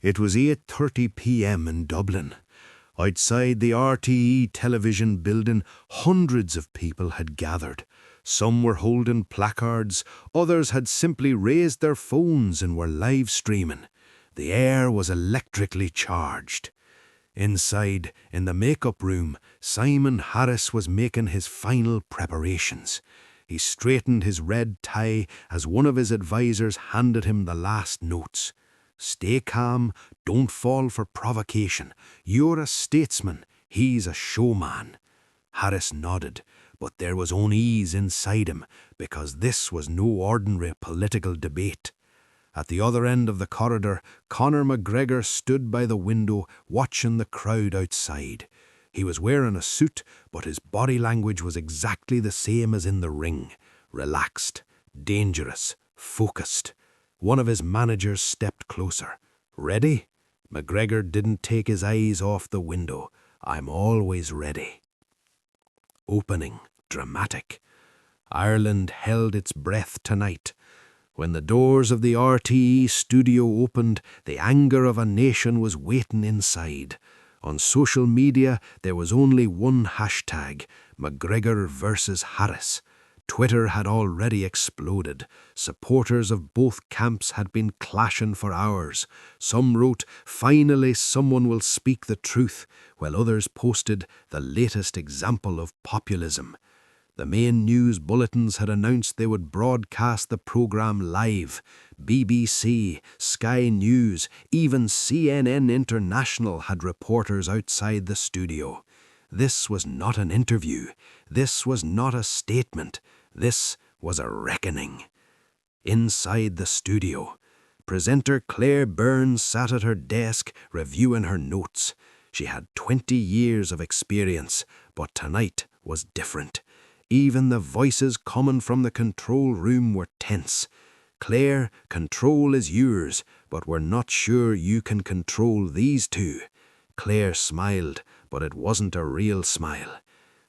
It was 8:30 p.m. in Dublin. Outside the RTE television building, hundreds of people had gathered. Some were holding placards, others had simply raised their phones and were live streaming. The air was electrically charged. Inside, in the makeup room, Simon Harris was making his final preparations. He straightened his red tie as one of his advisors handed him the last notes. "Stay calm, don't fall for provocation. You're a statesman, he's a showman." Harris nodded, but there was unease inside him because this was no ordinary political debate. At the other end of the corridor, Conor McGregor stood by the window watching the crowd outside. He was wearing a suit, but his body language was exactly the same as in the ring. Relaxed, dangerous, focused. One of his managers stepped closer. "Ready?" McGregor didn't take his eyes off the window. "I'm always ready." Opening, dramatic. Ireland held its breath tonight. When the doors of the RTE studio opened, the anger of a nation was waiting inside. On social media, there was only one hashtag: McGregor versus Harris. Twitter had already exploded. Supporters of both camps had been clashing for hours. Some wrote, "Finally someone will speak the truth," while others posted the latest example of populism. The main news bulletins had announced they would broadcast the programme live. BBC, Sky News, even CNN International had reporters outside the studio. This was not an interview. This was not a statement. This was a reckoning. Inside the studio, presenter Claire Byrne sat at her desk reviewing her notes. She had 20 years of experience, but tonight was different. Even the voices coming from the control room were tense. "Claire, control is yours, but we're not sure you can control these two." Claire smiled, but it wasn't a real smile.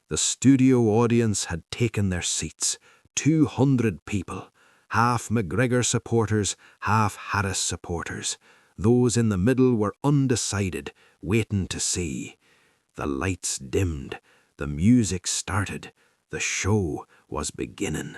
The studio audience had taken their seats. 200 people. Half McGregor supporters, half Harris supporters. Those in the middle were undecided, waiting to see. The lights dimmed. The music started. The show was beginning.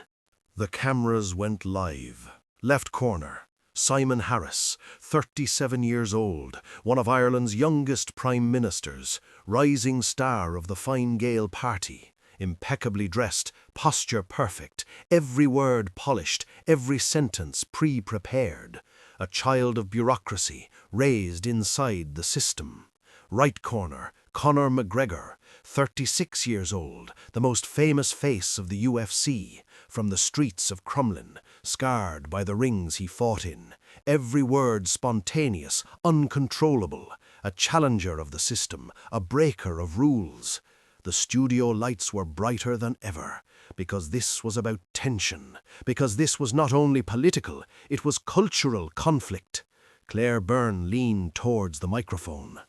The cameras went live. Left corner, Simon Harris, 37 years old, one of Ireland's youngest prime ministers, rising star of the Fine Gael party, impeccably dressed, posture perfect, every word polished, every sentence pre-prepared, a child of bureaucracy, raised inside the system. Right corner, Conor McGregor, 36 years old, the most famous face of the UFC, from the streets of Crumlin, scarred by the rings he fought in, every word spontaneous, uncontrollable, a challenger of the system, a breaker of rules. The studio lights were brighter than ever, because this was about tension, because this was not only political, it was cultural conflict. Claire Byrne leaned towards the microphone.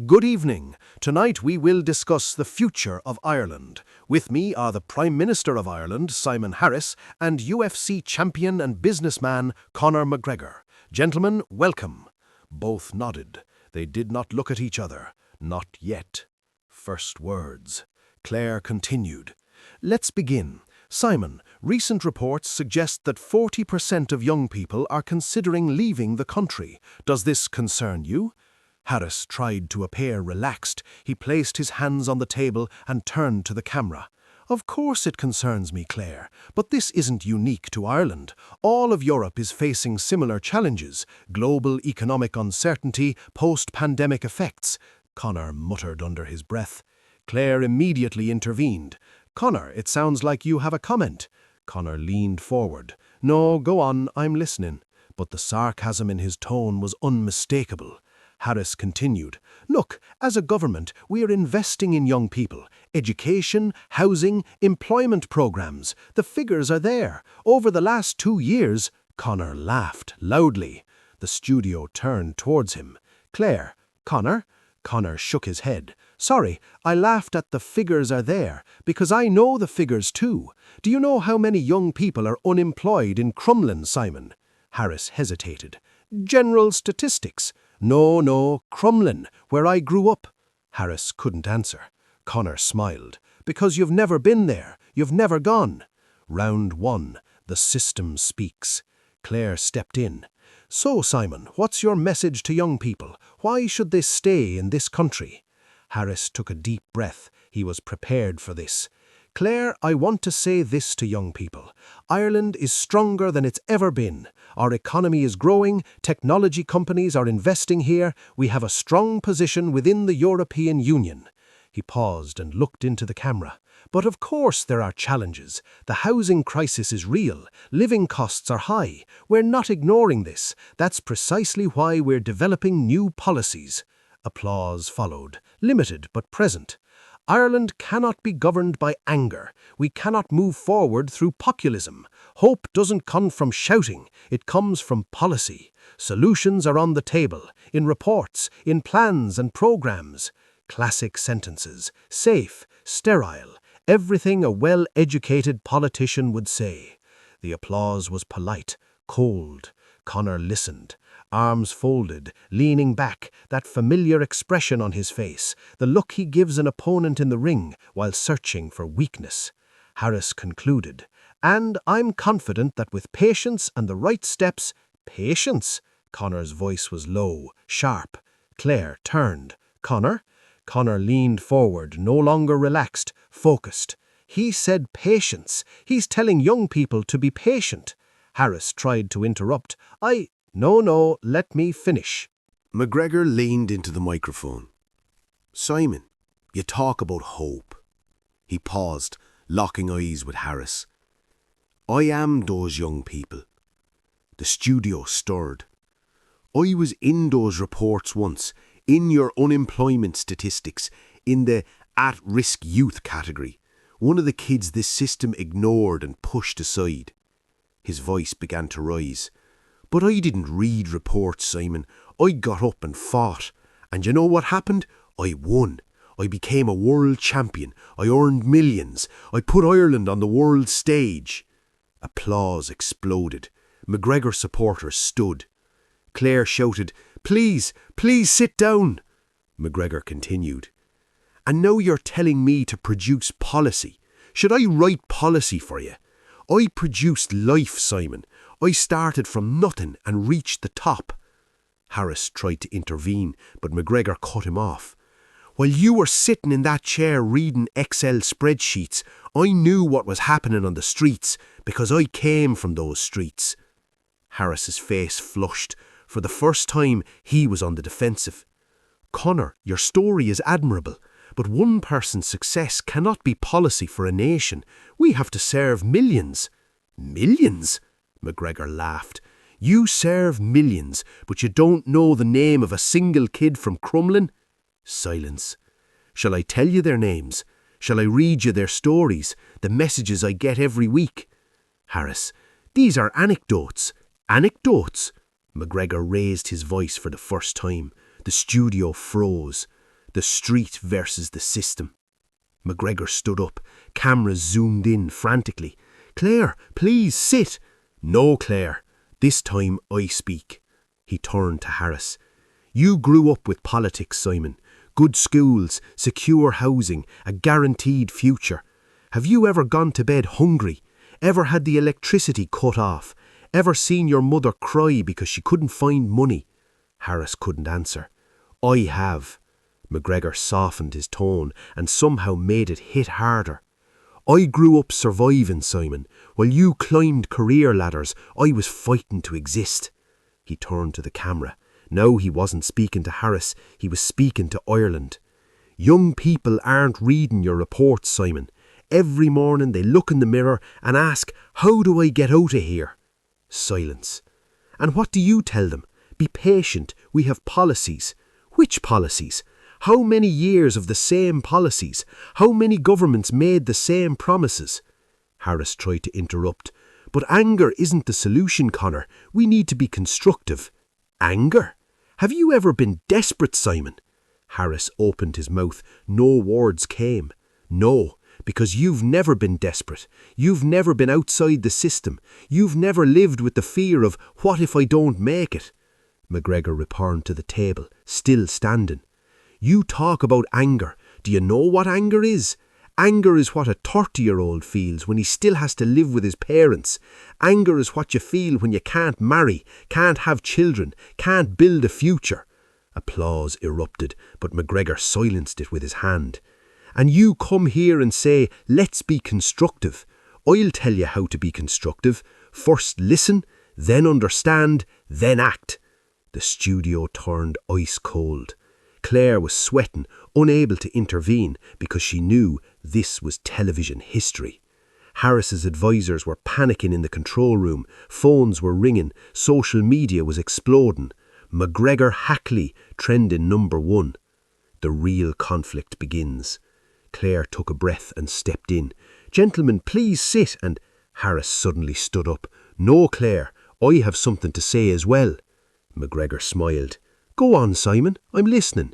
"Good evening. Tonight we will discuss the future of Ireland. With me are the Prime Minister of Ireland, Simon Harris, and UFC champion and businessman, Conor McGregor. Gentlemen, welcome." Both nodded. They did not look at each other. Not yet. First words. Claire continued. "Let's begin. Simon, recent reports suggest that 40% of young people are considering leaving the country. Does this concern you?" Harris tried to appear relaxed. He placed his hands on the table and turned to the camera. "Of course it concerns me, Claire, but this isn't unique to Ireland. All of Europe is facing similar challenges: global economic uncertainty, post-pandemic effects." Conor muttered under his breath. Claire immediately intervened. "Conor, it sounds like you have a comment." Conor leaned forward. "No, go on, I'm listening." But the sarcasm in his tone was unmistakable. Harris continued, "Look, as a government, we are investing in young people. Education, housing, employment programs. The figures are there. Over the last 2 years..." Conor laughed loudly. The studio turned towards him. "Claire, Conor?" Conor shook his head. "Sorry, I laughed at the figures are there, because I know the figures too. Do you know how many young people are unemployed in Crumlin, Simon?" Harris hesitated. "General statistics. No, Crumlin, where I grew up. Harris couldn't answer. Conor smiled. Because you've never been there. You've never gone. Round 1. The system speaks. Claire stepped in. So, Simon, what's your message to young people? Why should they stay in this country? Harris took a deep breath. He was prepared for this. Claire, I want to say this to young people. Ireland is stronger than it's ever been. Our economy is growing, technology companies are investing here, we have a strong position within the European Union. He paused and looked into the camera. But of course there are challenges. The housing crisis is real. Living costs are high. We're not ignoring this. That's precisely why we're developing new policies. Applause followed, limited but present. Ireland cannot be governed by anger. We cannot move forward through populism. Hope doesn't come from shouting. It comes from policy. Solutions are on the table, in reports, in plans and programs. Classic sentences. Safe, sterile, everything a well-educated politician would say. The applause was polite, cold. Conor listened. Arms folded, leaning back, that familiar expression on his face, the look he gives an opponent in the ring while searching for weakness. Harris concluded, and I'm confident that with patience and the right steps— Patience? Conor's voice was low, sharp. Claire turned. Conor? Conor leaned forward, no longer relaxed, focused. He said patience. He's telling young people to be patient. Harris tried to interrupt. No, let me finish. McGregor leaned into the microphone. Simon, you talk about hope. He paused, locking eyes with Harris. I am those young people. The studio stirred. I was in those reports once, in your unemployment statistics, in the at-risk youth category, one of the kids this system ignored and pushed aside. His voice began to rise. But I didn't read reports, Simon. I got up and fought. And you know what happened? I won. I became a world champion. I earned millions. I put Ireland on the world stage. Applause exploded. McGregor supporters stood. Claire shouted, Please sit down. McGregor continued. And now you're telling me to produce policy. Should I write policy for you? I produced life, Simon. I started from nothing and reached the top. Harris tried to intervene, but McGregor cut him off. While you were sitting in that chair reading Excel spreadsheets, I knew what was happening on the streets because I came from those streets. Harris's face flushed. For the first time, he was on the defensive. Conor, your story is admirable, but one person's success cannot be policy for a nation. We have to serve millions. Millions? McGregor laughed. You serve millions, but you don't know the name of a single kid from Crumlin? Silence. Shall I tell you their names? Shall I read you their stories, the messages I get every week? Harris. These are anecdotes. Anecdotes? McGregor raised his voice for the first time. The studio froze. The street versus the system. McGregor stood up. Cameras zoomed in frantically. Claire, please sit. No, Claire. This time I speak. He turned to Harris. You grew up with politics, Simon. Good schools, secure housing, a guaranteed future. Have you ever gone to bed hungry? Ever had the electricity cut off? Ever seen your mother cry because she couldn't find money? Harris couldn't answer. I have. McGregor softened his tone and somehow made it hit harder. I grew up surviving, Simon. While you climbed career ladders, I was fighting to exist. He turned to the camera. Now he wasn't speaking to Harris, he was speaking to Ireland. Young people aren't reading your reports, Simon. Every morning they look in the mirror and ask, how do I get out of here? Silence. And what do you tell them? Be patient, we have policies. Which policies? How many years of the same policies? How many governments made the same promises? Harris tried to interrupt. But anger isn't the solution, Conor. We need to be constructive. Anger? Have you ever been desperate, Simon? Harris opened his mouth. No words came. No, because you've never been desperate. You've never been outside the system. You've never lived with the fear of, what if I don't make it? McGregor returned to the table, still standing. You talk about anger. Do you know what anger is? Anger is what a 30-year-old feels when he still has to live with his parents. Anger is what you feel when you can't marry, can't have children, can't build a future. Applause erupted, but McGregor silenced it with his hand. And you come here and say, let's be constructive. I'll tell you how to be constructive. First listen, then understand, then act. The studio turned ice cold. Claire was sweating, unable to intervene because she knew this was television history. Harris's advisors were panicking in the control room, phones were ringing, social media was exploding. McGregor Hackley trending #1. The real conflict begins. Claire took a breath and stepped in. Gentlemen, please sit. And Harris suddenly stood up. No, Claire, I have something to say as well. McGregor smiled. Go on, Simon, I'm listening.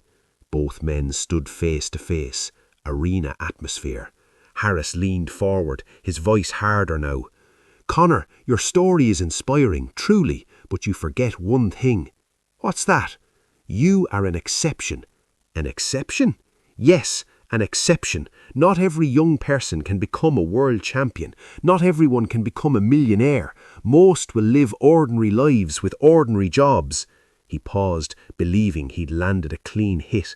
Both men stood face to face. Arena atmosphere. Harris leaned forward, his voice harder now. Conor, your story is inspiring, truly, but you forget one thing. What's that? You are an exception. An exception? Yes, an exception. Not every young person can become a world champion. Not everyone can become a millionaire. Most will live ordinary lives with ordinary jobs. He paused, believing he'd landed a clean hit.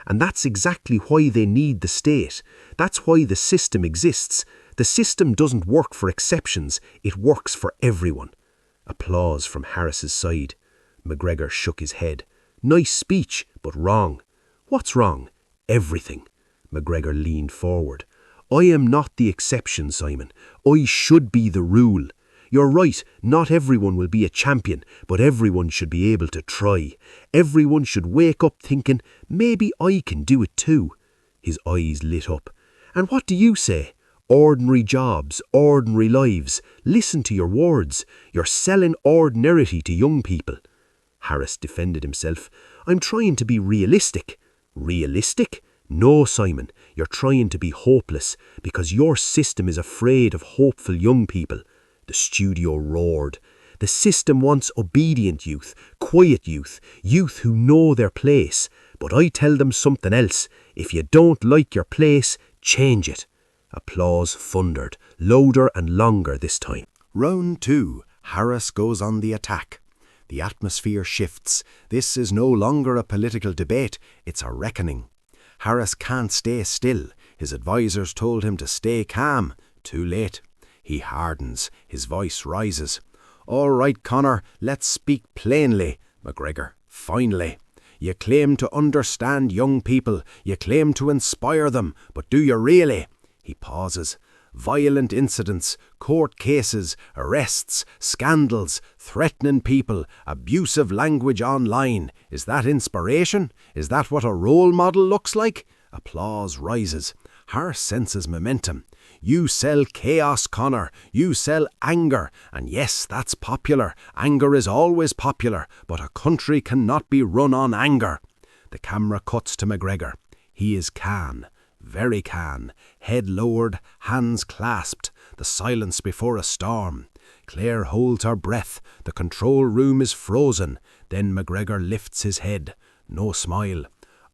And that's exactly why they need the state. That's why the system exists. The system doesn't work for exceptions. It works for everyone. Applause from Harris's side. McGregor shook his head. Nice speech, but wrong. What's wrong? Everything. McGregor leaned forward. I am not the exception, Simon. I should be the rule. You're right, not everyone will be a champion, but everyone should be able to try. Everyone should wake up thinking, maybe I can do it too. His eyes lit up. And what do you say? Ordinary jobs, ordinary lives. Listen to your words. You're selling ordinarity to young people. Harris defended himself. I'm trying to be realistic. Realistic? No, Simon, you're trying to be hopeless because your system is afraid of hopeful young people. The studio roared. The system wants obedient youth, quiet youth, youth who know their place. But I tell them something else. If you don't like your place, change it. Applause thundered, louder and longer this time. Round 2. Harris goes on the attack. The atmosphere shifts. This is no longer a political debate, it's a reckoning. Harris can't stay still. His advisors told him to stay calm. Too late. He hardens. His voice rises. All right, Conor, let's speak plainly. McGregor, finally. You claim to understand young people. You claim to inspire them. But do you really? He pauses. Violent incidents, court cases, arrests, scandals, threatening people, abusive language online. Is that inspiration? Is that what a role model looks like? Applause rises. Harris senses momentum. You sell chaos, Conor. You sell anger. And yes, that's popular. Anger is always popular, but a country cannot be run on anger. The camera cuts to McGregor. He is calm. Very calm, head lowered, hands clasped, the silence before a storm. Claire holds her breath, the control room is frozen. Then McGregor lifts his head, no smile.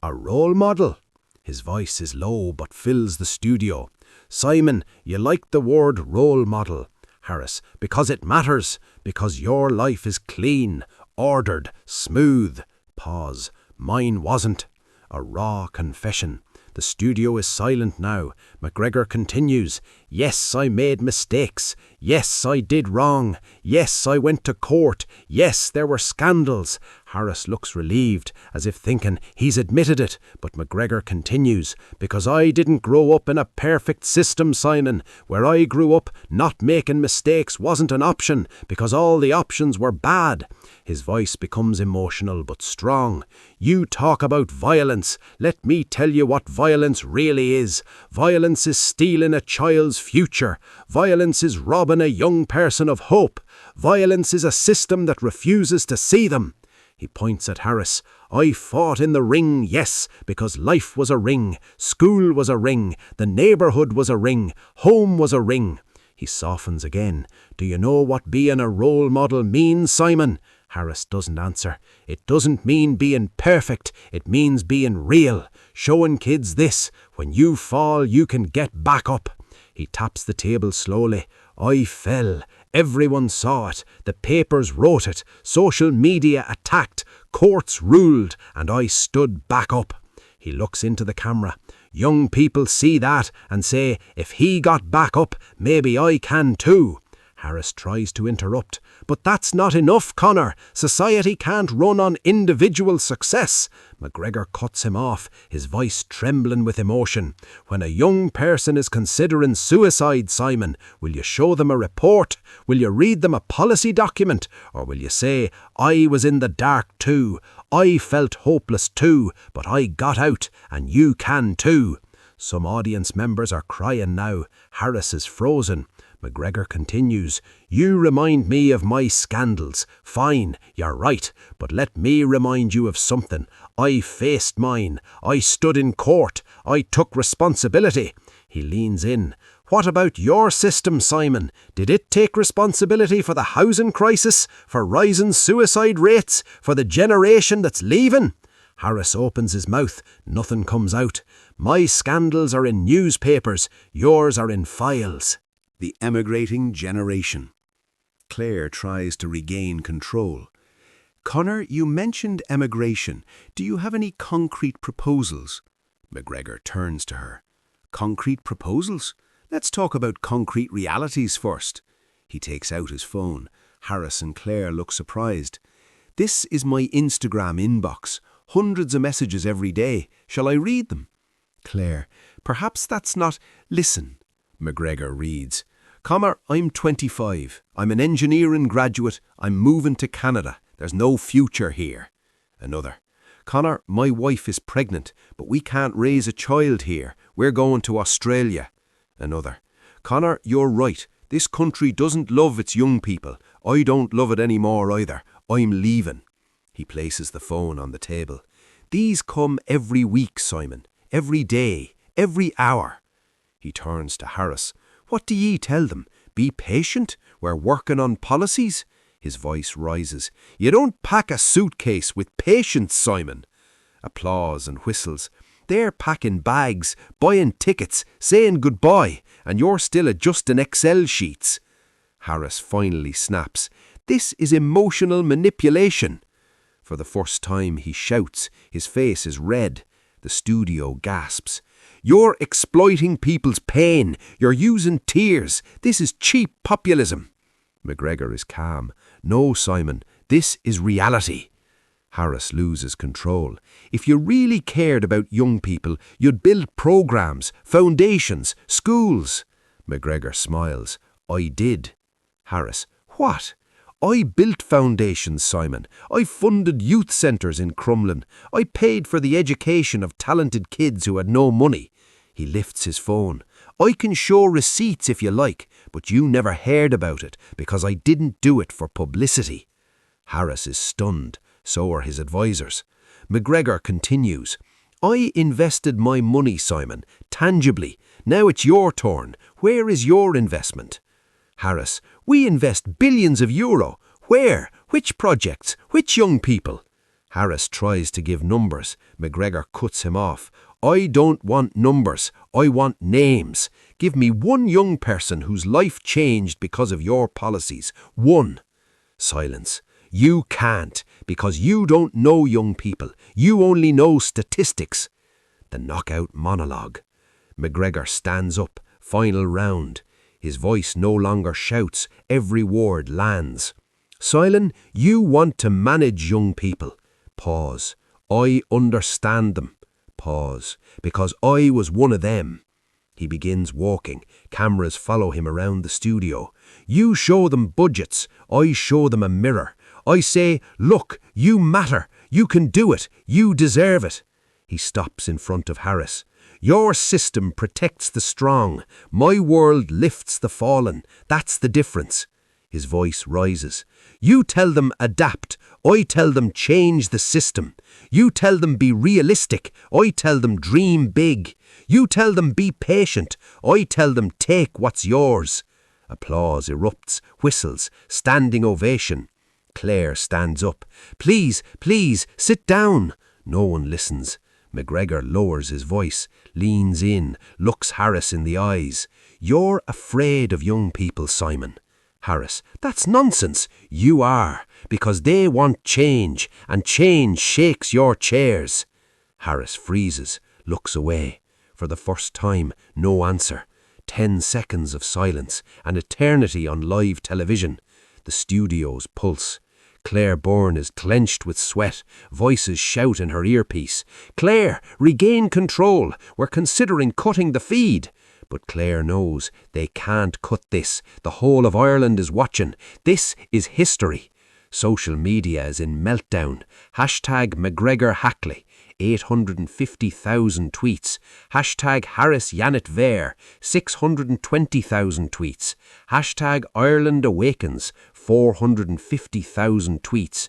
A role model? His voice is low but fills the studio. Simon, you like the word role model. Harris, because it matters, because your life is clean, ordered, smooth. Pause. Mine wasn't. A raw confession. The studio is silent now. McGregor continues. Yes, I made mistakes. Yes, I did wrong. Yes, I went to court. Yes, there were scandals. Harris looks relieved, as if thinking he's admitted it. But McGregor continues. Because I didn't grow up in a perfect system, Simon. Where I grew up, not making mistakes wasn't an option, because all the options were bad. His voice becomes emotional but strong. You talk about violence. Let me tell you what violence really is. Violence is stealing a child's future. Violence is robbing a young person of hope. Violence is a system that refuses to see them. He points at Harris. I fought in the ring, yes, because life was a ring. School was a ring. The neighbourhood was a ring. Home was a ring. He softens again. Do you know what being a role model means, Simon? Harris doesn't answer. It doesn't mean being perfect, it means being real. Showing kids this, when you fall, you can get back up. He taps the table slowly. I fell. Everyone saw it. The papers wrote it. Social media attacked. Courts ruled. And I stood back up. He looks into the camera. Young people see that and say, if he got back up, maybe I can too. Harris tries to interrupt. But that's not enough, Conor. Society can't run on individual success. McGregor cuts him off, his voice trembling with emotion. When a young person is considering suicide, Simon, will you show them a report? Will you read them a policy document? Or will you say, I was in the dark too. I felt hopeless too, but I got out, and you can too. Some audience members are crying now. Harris is frozen. McGregor continues, you remind me of my scandals. Fine, you're right, but let me remind you of something. I faced mine. I stood in court. I took responsibility. He leans in. What about your system, Simon? Did it take responsibility for the housing crisis, for rising suicide rates, for the generation that's leaving? Harris opens his mouth. Nothing comes out. My scandals are in newspapers. Yours are in files. The emigrating generation. Claire tries to regain control. Conor, you mentioned emigration. Do you have any concrete proposals? McGregor turns to her. Concrete proposals? Let's talk about concrete realities first. He takes out his phone. Harris and Claire look surprised. This is my Instagram inbox. Hundreds of messages every day. Shall I read them? Claire, perhaps that's not... Listen. McGregor reads. Conor, I'm 25. I'm an engineering graduate. I'm moving to Canada. There's no future here. Another. Conor, my wife is pregnant, but we can't raise a child here. We're going to Australia. Another. Conor, you're right. This country doesn't love its young people. I don't love it anymore either. I'm leaving. He places the phone on the table. These come every week, Simon. Every day. Every hour. He turns to Harris. What do ye tell them? Be patient. We're working on policies. His voice rises. You don't pack a suitcase with patience, Simon. Applause and whistles. They're packing bags, buying tickets, saying goodbye, and you're still adjusting Excel sheets. Harris finally snaps. This is emotional manipulation. For the first time he shouts. His face is red. The studio gasps. You're exploiting people's pain. You're using tears. This is cheap populism. McGregor is calm. No, Simon, this is reality. Harris loses control. If you really cared about young people, you'd build programs, foundations, schools. McGregor smiles. I did. Harris, what? I built foundations, Simon. I funded youth centres in Crumlin. I paid for the education of talented kids who had no money. He lifts his phone. I can show receipts if you like, but you never heard about it because I didn't do it for publicity. Harris is stunned. So are his advisors. McGregor continues. I invested my money, Simon, tangibly. Now it's your turn. Where is your investment? Harris, we invest billions of euro. Where? Which projects? Which young people? Harris tries to give numbers. McGregor cuts him off. I don't want numbers. I want names. Give me one young person whose life changed because of your policies. One. Silence. You can't, because you don't know young people. You only know statistics. The knockout monologue. McGregor stands up. Final round. His voice no longer shouts. Every word lands. Simon, you want to manage young people. Pause. I understand them. Pause. Because I was one of them. He begins walking. Cameras follow him around the studio. You show them budgets. I show them a mirror. I say, look, you matter. You can do it. You deserve it. He stops in front of Harris. Your system protects the strong. My world lifts the fallen. That's the difference. His voice rises. You tell them adapt. I tell them change the system. You tell them be realistic. I tell them dream big. You tell them be patient. I tell them take what's yours. Applause erupts, whistles, standing ovation. Claire stands up. Please, please, sit down. No one listens. McGregor lowers his voice, leans in, looks Harris in the eyes. You're afraid of young people, Simon. Harris, that's nonsense. You are, because they want change, and change shakes your chairs. Harris freezes, looks away. For the first time, no answer. 10 seconds of silence, an eternity on live television. The studio's pulse. Claire Byrne is clenched with sweat. Voices shout in her earpiece. Claire, regain control. We're considering cutting the feed. But Claire knows they can't cut this. The whole of Ireland is watching. This is history. Social media is in meltdown. Hashtag McGregor Hackley. 850,000 tweets. Hashtag Harris Yannet Ver. 620,000 tweets. Hashtag Ireland Awakens. 450,000 tweets.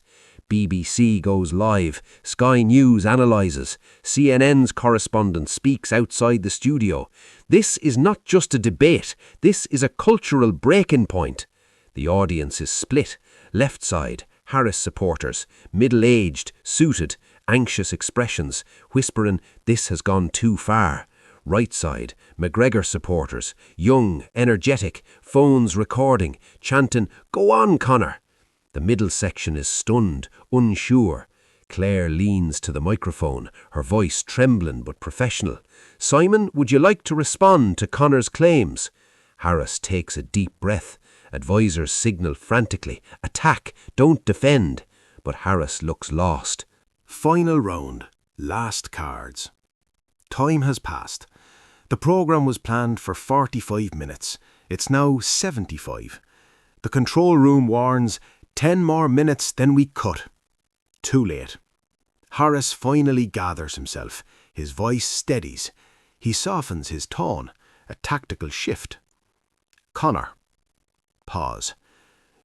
BBC goes live. Sky News analyses. CNN's correspondent speaks outside the studio. This is not just a debate. This is a cultural breaking point. The audience is split. Left side, Harris supporters, middle-aged, suited, anxious expressions, whispering, this has gone too far. Right side, McGregor supporters, young, energetic, phones recording, chanting, go on, Conor. The middle section is stunned, unsure. Claire leans to the microphone, her voice trembling but professional. Simon, would you like to respond to Conor's claims? Harris takes a deep breath. Advisors signal frantically, attack, don't defend. But Harris looks lost. Final round, last cards. Time has passed. The programme was planned for 45 minutes. It's now 75. The control room warns 10 more minutes, then we cut. Too late. Harris finally gathers himself. His voice steadies. He softens his tone, a tactical shift. Conor. Pause.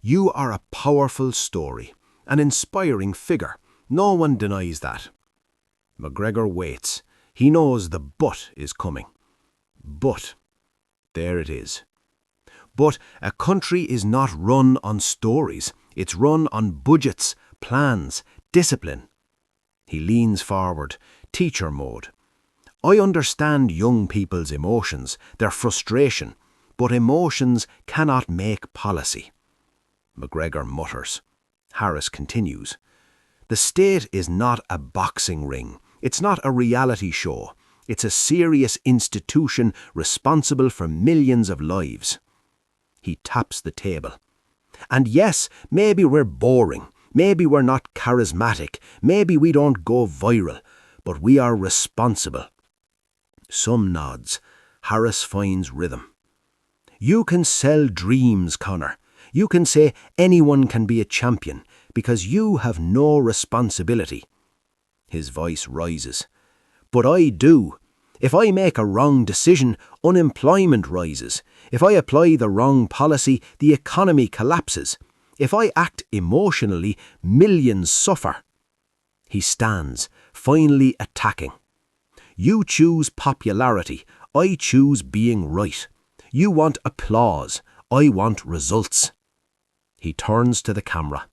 You are a powerful story, an inspiring figure. No one denies that. McGregor waits. He knows the but is coming. But. There it is. But a country is not run on stories. It's run on budgets, plans, discipline. He leans forward, teacher mode. I understand young people's emotions, their frustration, but emotions cannot make policy. McGregor mutters. Harris continues. The state is not a boxing ring. It's not a reality show. It's a serious institution responsible for millions of lives. He taps the table. And yes, maybe we're boring. Maybe we're not charismatic. Maybe we don't go viral. But we are responsible. Some nods. Harris finds rhythm. You can sell dreams, Conor. You can say anyone can be a champion because you have no responsibility. His voice rises. But I do. If I make a wrong decision, unemployment rises. If I apply the wrong policy, the economy collapses. If I act emotionally, millions suffer. He stands, finally attacking. You choose popularity. I choose being right. You want applause. I want results. He turns to the camera.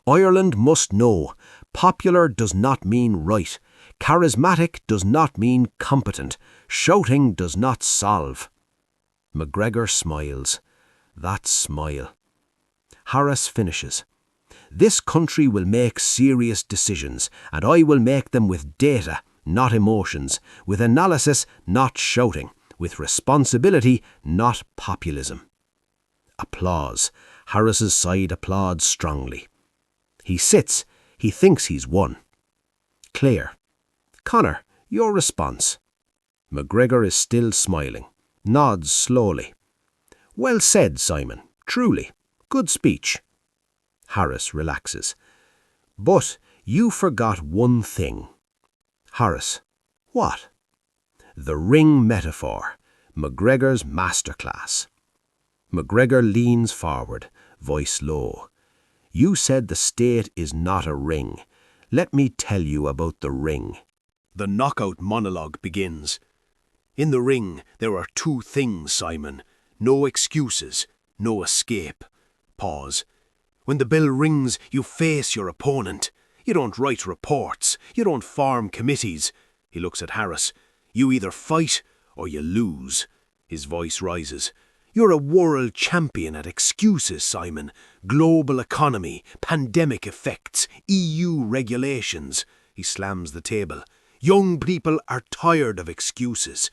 Ireland must know, popular does not mean right. Charismatic does not mean competent. Shouting does not solve. McGregor smiles. That smile. Harris finishes. This country will make serious decisions, and I will make them with data, not emotions, with analysis, not shouting, with responsibility, not populism. Applause. Harris's side applauds strongly. He sits. He thinks he's won. Claire. Conor, your response. McGregor is still smiling. Nods slowly. Well said, Simon. Truly. Good speech. Harris relaxes. But you forgot one thing. Harris. What? The ring metaphor. McGregor's masterclass. McGregor leans forward, voice low. You said the state is not a ring. Let me tell you about the ring. The knockout monologue begins. In the ring, there are two things, Simon. No excuses, no escape. Pause. When the bell rings, you face your opponent. You don't write reports. You don't form committees. He looks at Harris. You either fight or you lose. His voice rises. You're a world champion at excuses, Simon. Global economy, pandemic effects, EU regulations. He slams the table. Young people are tired of excuses.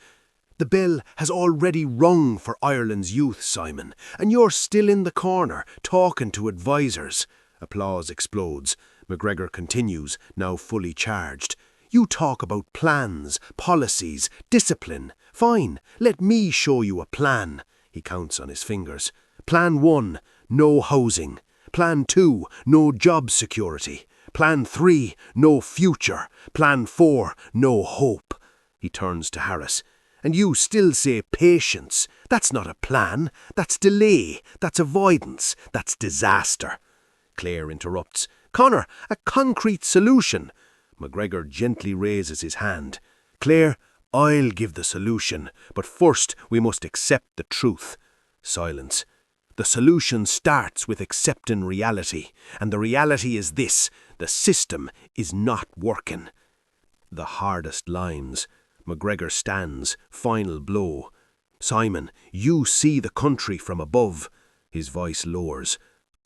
The bell has already rung for Ireland's youth, Simon, and you're still in the corner, talking to advisors. Applause explodes. McGregor continues, now fully charged. You talk about plans, policies, discipline. Fine, let me show you a plan. He counts on his fingers. Plan 1, no housing. Plan 2, no job security. Plan 3, no future. Plan 4, no hope. He turns to Harris. And you still say patience. That's not a plan. That's delay. That's avoidance. That's disaster. Claire interrupts. Conor, a concrete solution. McGregor gently raises his hand. Claire, I'll give the solution, but first we must accept the truth. Silence. The solution starts with accepting reality, and the reality is this: the system is not working. The hardest lines. McGregor stands, final blow. Simon, you see the country from above. His voice lowers.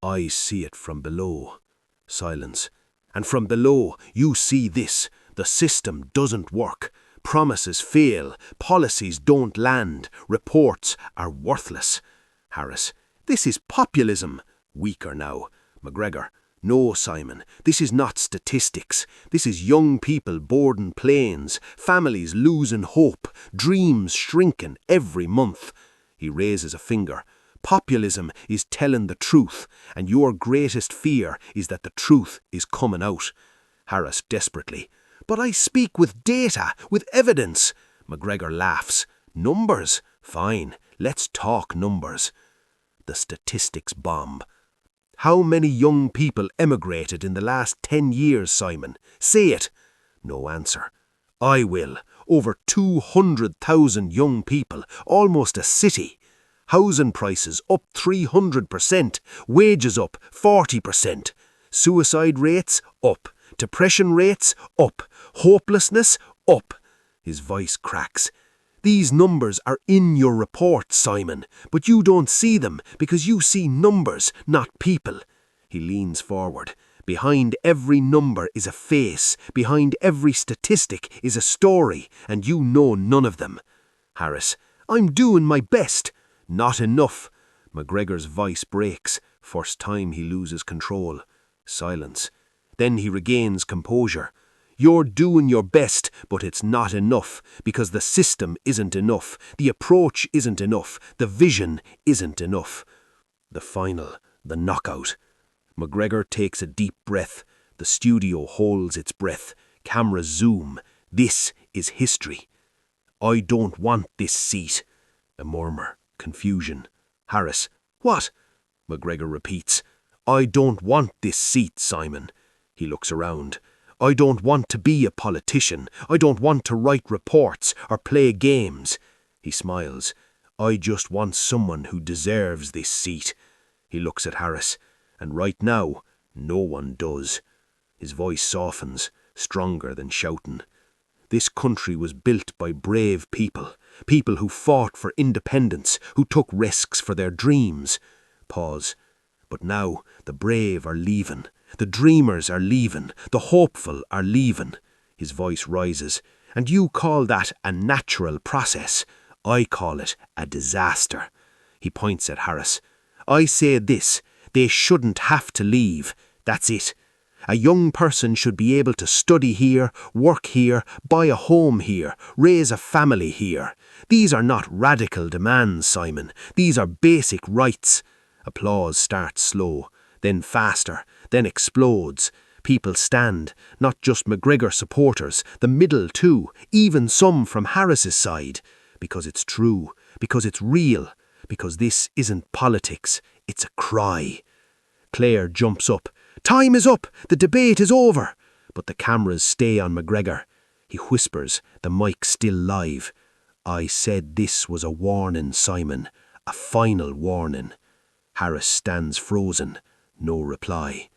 I see it from below. Silence. And from below, you see this: the system doesn't work. Promises fail, policies don't land, reports are worthless. Harris. This is populism. Weaker now. McGregor. No, Simon, this is not statistics. This is young people boarding planes, families losing hope, dreams shrinking every month. He raises a finger. Populism is telling the truth, and your greatest fear is that the truth is coming out. Harris desperately. But I speak with data, with evidence. McGregor laughs. Numbers? Fine, let's talk numbers. The statistics bomb. How many young people emigrated in the last 10 years, Simon? Say it. No answer. I will. Over 200,000 young people, almost a city. Housing prices up 300%, wages up 40%, suicide rates up, depression rates up, hopelessness up. His voice cracks. These numbers are in your report, Simon, but you don't see them because you see numbers, not people. He leans forward. Behind every number is a face, behind every statistic is a story, and you know none of them. Harris. I'm doing my best. Not enough. McGregor's voice breaks. First time he loses control. Silence. Then he regains composure. You're doing your best, but it's not enough, because the system isn't enough, the approach isn't enough, the vision isn't enough. The final, the knockout. McGregor takes a deep breath. The studio holds its breath. Cameras zoom. This is history. I don't want this seat. A murmur. Confusion. Harris. What? McGregor repeats. I don't want this seat, Simon. He looks around. I don't want to be a politician. I don't want to write reports or play games. He smiles. I just want someone who deserves this seat. He looks at Harris. And right now, no one does. His voice softens, stronger than shouting. This country was built by brave people. People who fought for independence, who took risks for their dreams. Pause. But now the brave are leaving. The dreamers are leaving. The hopeful are leaving. His voice rises. And you call that a natural process. I call it a disaster. He points at Harris. I say this. They shouldn't have to leave. That's it. A young person should be able to study here, work here, buy a home here, raise a family here. These are not radical demands, Simon. These are basic rights. Applause starts slow, then faster, then explodes. People stand, not just McGregor supporters, the middle too, even some from Harris's side. Because it's true, because it's real, because this isn't politics, it's a cry. Claire jumps up. Time is up! The debate is over! But the cameras stay on McGregor. He whispers, the mic still live. I said this was a warning, Simon. A final warning. Harris stands frozen. No reply.